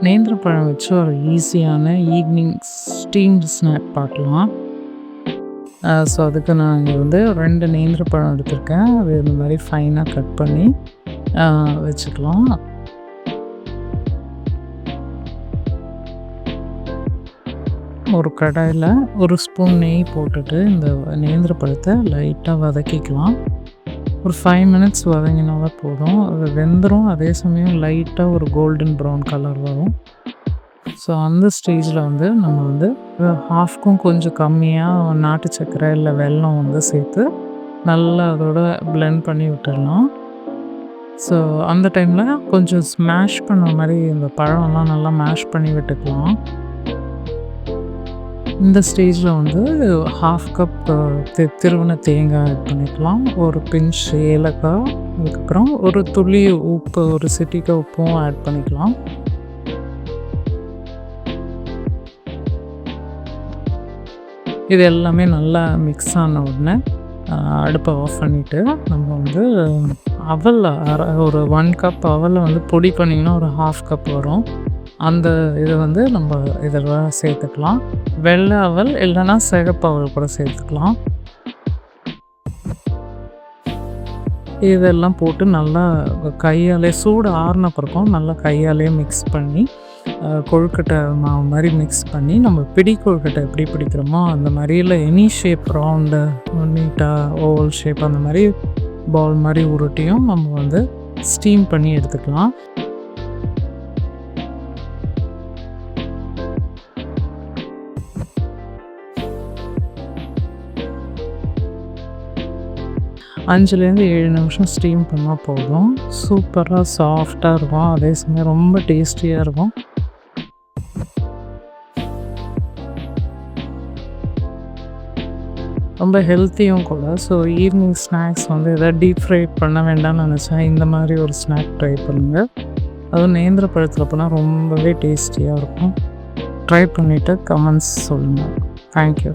நேந்திரப்பழம் வச்சு ஒரு ஈஸியான ஈவினிங் ஸ்டீம்டு ஸ்நாக் பார்க்கலாம். ஸோ அதுக்கு நான் இங்கே வந்து 2 நேந்திரப்பழம் எடுத்திருக்கேன். அது இந்த மாதிரி ஃபைனாக கட் பண்ணி வச்சுக்கலாம். ஒரு கடாயில் 1 ஸ்பூன் நெய் போட்டுட்டு இந்த நேந்திரப்பழத்தை லைட்டாக வதக்கிக்கலாம். ஒரு 5 மினிட்ஸ் வதங்கினாலே போதும். அது வெந்துடும். அதே சமயம் லைட்டாக ஒரு கோல்டன் ப்ரௌன் கலர் வரும். ஸோ அந்த ஸ்டேஜில் வந்து நம்ம வந்து ஹாஃப்க்கும் கொஞ்சம் கம்மியாக நாட்டு சர்க்கரை இல்லை வெல்லம் வந்து சேர்த்து நல்லா அதோட பிளெண்ட் பண்ணி விட்டுடலாம். ஸோ அந்த டைமில் கொஞ்சம் ஸ்மாஷ் பண்ண மாதிரி இந்த பழம்லாம் நல்லா மேஷ் பண்ணி விட்டுக்கலாம். இந்த ஸ்டேஜில் வந்து 1/2 கப் திருவின தேங்காய் ஆட் பண்ணிக்கலாம். ஒரு பிஞ்ச் ஏலக்காய், அதுக்கப்புறம் ஒரு துளி உப்பு, ஒரு சிட்டிகை உப்பும் ஆட் பண்ணிக்கலாம். இது எல்லாமே நல்லா மிக்ஸ் ஆன உடனே அடுப்பை ஆஃப் பண்ணிவிட்டு நம்ம வந்து அவல் ஒரு 1 கப் அவலை வந்து பொடி பண்ணிங்கன்னா ஒரு 1/2 கப் வரும். அந்த இதை வந்து நம்ம இதில் சேர்த்துக்கலாம். வெள்ளை அவல் இல்லைன்னா சிகப்பு அவல் கூட சேர்த்துக்கலாம். இதெல்லாம் போட்டு நல்லா கையாலே சூடு ஆறின பிறகும் நல்லா கையாலே மிக்ஸ் பண்ணி கொழுக்கட்டை மாவு மாதிரி மிக்ஸ் பண்ணி நம்ம பிடி கொழுக்கட்டை எப்படி பிடிக்கிறோமோ அந்த மாதிரி இல்லை எனி ஷேப் ரவுண்டு நீட்டாக ஓவல் ஷேப் அந்த மாதிரி பால் மாதிரி உருட்டியும் நம்ம வந்து ஸ்டீம் பண்ணி எடுத்துக்கலாம். அஞ்சுலேருந்து 7 நிமிஷம் ஸ்டீம் பண்ணால் போதும். சூப்பராக சாஃப்டாக இருக்கும். அதே சமயம் ரொம்ப டேஸ்டியாக இருக்கும். ரொம்ப ஹெல்த்தியும் கூட. ஸோ ஈவினிங் ஸ்நாக்ஸ் வந்து எதாவது டீப் ஃப்ரை பண்ண வேண்டாம்னு நினச்சா இந்த மாதிரி ஒரு ஸ்நாக் ட்ரை பண்ணுங்கள். அதுவும் நேந்திர பழத்தில் போனால் ரொம்பவே டேஸ்டியாக இருக்கும். ட்ரை பண்ணிவிட்டு கமெண்ட்ஸ் சொல்லுங்கள். தேங்க்யூ.